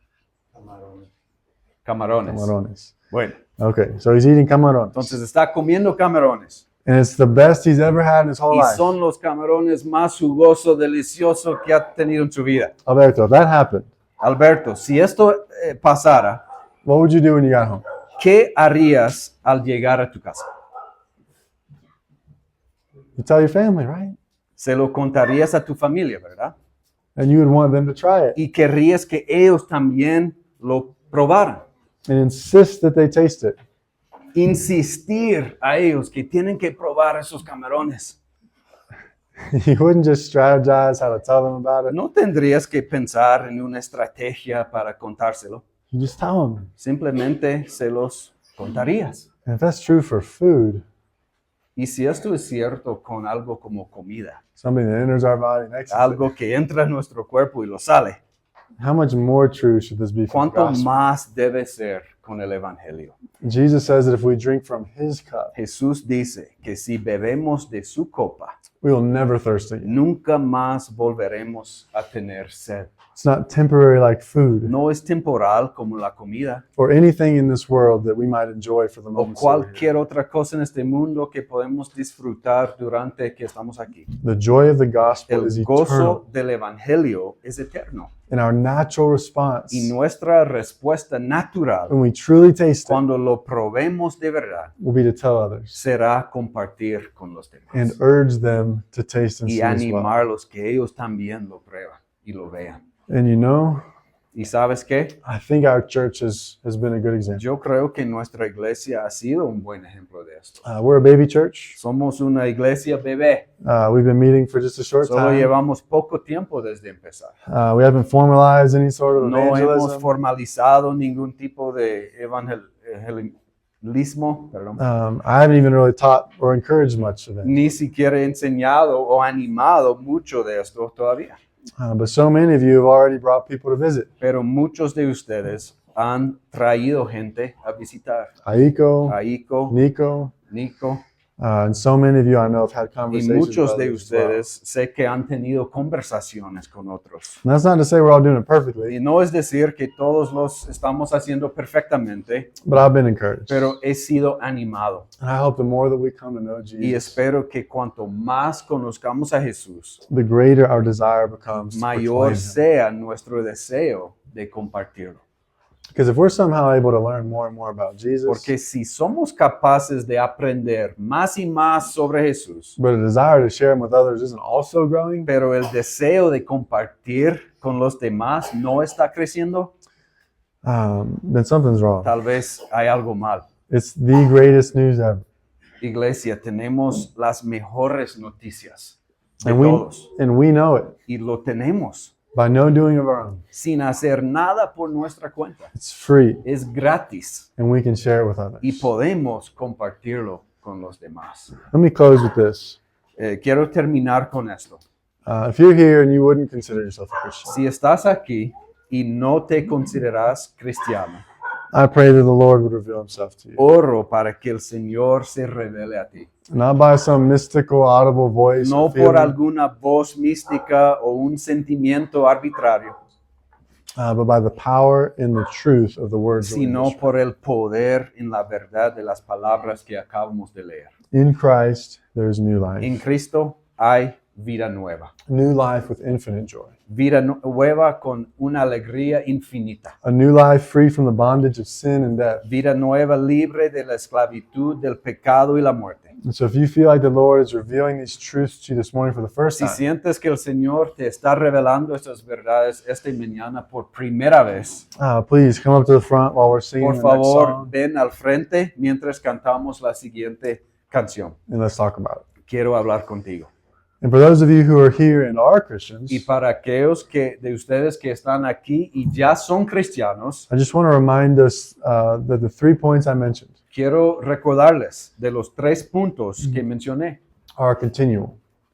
Speaker 2: Camarones.
Speaker 1: Camarones.
Speaker 2: Bueno,
Speaker 1: Okay, so he's eating camarones.
Speaker 2: entonces está comiendo camarones
Speaker 1: And it's the best he's ever had in his whole
Speaker 2: Y
Speaker 1: life.
Speaker 2: son los camarones más jugosos, deliciosos que ha tenido en su vida.
Speaker 1: Alberto, if that happened,
Speaker 2: Alberto, si esto pasara,
Speaker 1: what would you do when you got home?
Speaker 2: ¿qué harías al llegar a tu casa?
Speaker 1: You tell your family, right?
Speaker 2: Se lo contarías a tu familia, ¿verdad?
Speaker 1: And you would want them to try it
Speaker 2: Y querrías que ellos también lo probaran.
Speaker 1: and insist that they taste it.
Speaker 2: Insistir a ellos que tienen que probar esos camarones.
Speaker 1: You wouldn't just strategize how to tell them about it.
Speaker 2: No tendrías que pensar en una estrategia para contárselo.
Speaker 1: You just tell them.
Speaker 2: Simplemente se los contarías.
Speaker 1: And if that's true for food,
Speaker 2: Y si esto es cierto con algo como comida,
Speaker 1: something that enters our body and exits it,
Speaker 2: algo que entra en nuestro cuerpo y lo sale,
Speaker 1: how much more true should this be for the
Speaker 2: ¿cuánto
Speaker 1: gospel?
Speaker 2: más debe ser con el Evangelio?
Speaker 1: Jesus says that if we drink from his cup,
Speaker 2: Jesús dice que si bebemos de su copa,
Speaker 1: we will never thirst again.
Speaker 2: nunca más volveremos a tener sed.
Speaker 1: It's not temporary like food
Speaker 2: No es temporal como la comida
Speaker 1: or anything in this world that we might enjoy for the
Speaker 2: o
Speaker 1: moments that we're here.
Speaker 2: cualquier otra cosa en este mundo que podemos disfrutar durante que estamos aquí.
Speaker 1: The joy of the gospel
Speaker 2: El
Speaker 1: is
Speaker 2: gozo
Speaker 1: eternal,
Speaker 2: del Evangelio es eterno
Speaker 1: and our natural response
Speaker 2: y nuestra respuesta natural
Speaker 1: when we truly taste it
Speaker 2: cuando lo probemos de verdad
Speaker 1: will be to tell others
Speaker 2: será compartir con los demás
Speaker 1: and urge them to taste and
Speaker 2: y
Speaker 1: see as well.
Speaker 2: animarlos que ellos también lo prueban y lo vean.
Speaker 1: And you know,
Speaker 2: ¿Y sabes qué?
Speaker 1: I think our church has been a good example.
Speaker 2: Yo creo que nuestra iglesia ha sido un buen ejemplo de esto.
Speaker 1: We're a baby church.
Speaker 2: Somos una iglesia bebé.
Speaker 1: We've been meeting for just a short
Speaker 2: Solo
Speaker 1: time.
Speaker 2: llevamos poco tiempo desde empezar.
Speaker 1: We haven't formalized any sort of
Speaker 2: No hemos
Speaker 1: evangelism.
Speaker 2: formalizado ningún tipo de evangelismo, perdón.
Speaker 1: I haven't even really taught or encouraged much of it.
Speaker 2: Ni siquiera he enseñado o animado mucho de esto todavía.
Speaker 1: But so many of you have already brought people to visit.
Speaker 2: Pero muchos de ustedes han traído gente a visitar.
Speaker 1: Aiko,
Speaker 2: Aiko,
Speaker 1: Nico,
Speaker 2: Nico
Speaker 1: and so many of you I know have had
Speaker 2: y
Speaker 1: conversations
Speaker 2: muchos
Speaker 1: with
Speaker 2: de
Speaker 1: others as well.
Speaker 2: ustedes sé que han tenido conversaciones con otros.
Speaker 1: And that's not to say we're all doing it perfectly,
Speaker 2: Y no es decir que todos los estamos haciendo perfectamente,
Speaker 1: but I've been encouraged.
Speaker 2: pero he sido animado.
Speaker 1: And I hope the more that we come to know
Speaker 2: Y
Speaker 1: Jesus,
Speaker 2: espero que cuanto más conozcamos a Jesús,
Speaker 1: the greater our desire becomes to
Speaker 2: mayor
Speaker 1: proclaim him.
Speaker 2: sea nuestro deseo de compartirlo.
Speaker 1: Because if we're somehow able to learn more and more about Jesus,
Speaker 2: Porque si somos capaces de aprender más y más sobre Jesús,
Speaker 1: but a desire to share him with others isn't also growing,
Speaker 2: pero el deseo de compartir con los demás no está creciendo,
Speaker 1: then something's wrong.
Speaker 2: tal vez hay algo mal.
Speaker 1: It's the greatest news ever.
Speaker 2: Iglesia, tenemos las mejores noticias de
Speaker 1: And we,
Speaker 2: todos
Speaker 1: and we know it
Speaker 2: y lo tenemos
Speaker 1: by no doing of our own.
Speaker 2: sin hacer nada por nuestra cuenta.
Speaker 1: It's free,
Speaker 2: Es gratis
Speaker 1: and we can share it with others.
Speaker 2: y podemos compartirlo con los demás.
Speaker 1: Let me close with this.
Speaker 2: Quiero terminar con esto.
Speaker 1: If you're here and you wouldn't consider yourself a Christian,
Speaker 2: Si estás aquí y no te consideras cristiano,
Speaker 1: I pray that the Lord would reveal himself to you.
Speaker 2: oro para que el Señor se revele a ti.
Speaker 1: Not by some mystical, audible voice,
Speaker 2: No
Speaker 1: or
Speaker 2: por
Speaker 1: feeling,
Speaker 2: alguna voz mística o un sentimiento arbitrario,
Speaker 1: but by the power and the truth of the words that we
Speaker 2: sino
Speaker 1: just read.
Speaker 2: por el poder en la verdad de las palabras que acabamos de leer.
Speaker 1: In Christ, there is new life.
Speaker 2: En Cristo hay vida nueva.
Speaker 1: New life with infinite joy.
Speaker 2: Vida nueva con una alegría infinita.
Speaker 1: A new life free from the bondage of sin and death.
Speaker 2: Vida nueva libre de la esclavitud, del pecado y la muerte.
Speaker 1: And so if you feel like the Lord is revealing these truths to you this morning for the first
Speaker 2: Si
Speaker 1: time,
Speaker 2: sientes que el Señor te está revelando estas verdades esta mañana por primera vez,
Speaker 1: please come up to the front while we're singing
Speaker 2: por
Speaker 1: the next
Speaker 2: favor,
Speaker 1: song
Speaker 2: ven al frente mientras cantamos la siguiente canción.
Speaker 1: and let's talk about it.
Speaker 2: Quiero hablar contigo.
Speaker 1: And for those of you who are here and are Christians,
Speaker 2: Y para aquellos de ustedes que están aquí y ya son cristianos,
Speaker 1: I just want to remind us that the 3 points I mentioned
Speaker 2: quiero recordarles de los 3 puntos que mencioné,
Speaker 1: are continual.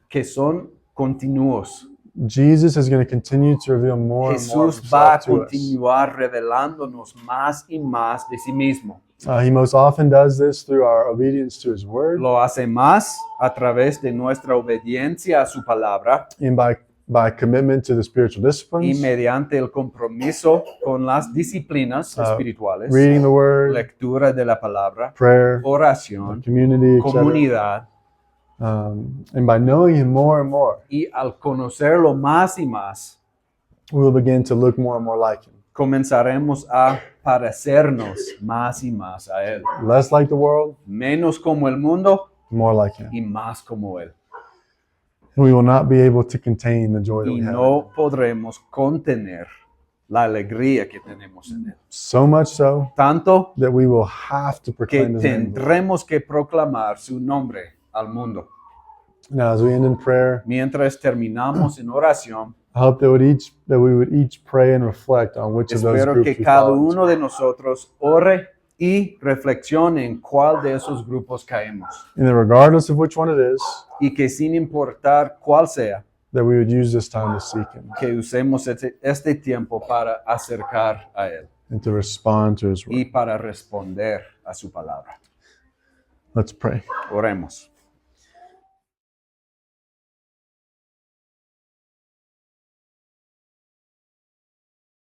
Speaker 2: que son continuos.
Speaker 1: Jesus is going to continue to reveal more and more of
Speaker 2: Jesús va a
Speaker 1: himself to us.
Speaker 2: continuar revelándonos más y más de sí mismo.
Speaker 1: He most often does this through our obedience to his word
Speaker 2: Lo hace más a través de nuestra obediencia a su palabra
Speaker 1: and by commitment to the spiritual
Speaker 2: y
Speaker 1: disciplines,
Speaker 2: mediante el compromiso con las disciplinas espirituales,
Speaker 1: reading the word,
Speaker 2: lectura de la palabra,
Speaker 1: prayer,
Speaker 2: oración,
Speaker 1: community, etc.
Speaker 2: comunidad,
Speaker 1: And by knowing Him more and more,
Speaker 2: Y al conocerlo más y más,
Speaker 1: we will begin to look more and more like Him.
Speaker 2: comenzaremos a parecernos más y más a Él.
Speaker 1: Less like the world,
Speaker 2: Menos como el mundo
Speaker 1: more like Him.
Speaker 2: y más como Él.
Speaker 1: And we will not be able to contain the joy that
Speaker 2: Y
Speaker 1: we have.
Speaker 2: no podremos contener la alegría que tenemos en Él.
Speaker 1: So much so
Speaker 2: Tanto
Speaker 1: that we will have to
Speaker 2: que
Speaker 1: proclaim His name.
Speaker 2: tendremos que proclamar su nombre al mundo.
Speaker 1: Now, as we end in prayer,
Speaker 2: Mientras terminamos en oración,
Speaker 1: I hope that we would each pray and reflect on which of those
Speaker 2: espero
Speaker 1: groups
Speaker 2: que
Speaker 1: we
Speaker 2: cada
Speaker 1: fall into.
Speaker 2: uno de nosotros ore y reflexione en cuál de esos grupos caemos.
Speaker 1: And that regardless of which one it is,
Speaker 2: Y que sin importar cuál sea,
Speaker 1: that we would use this time to seek Him
Speaker 2: que usemos este tiempo para acercar a Él
Speaker 1: and to respond to His word.
Speaker 2: y para responder a su palabra.
Speaker 1: Let's pray.
Speaker 2: Oremos.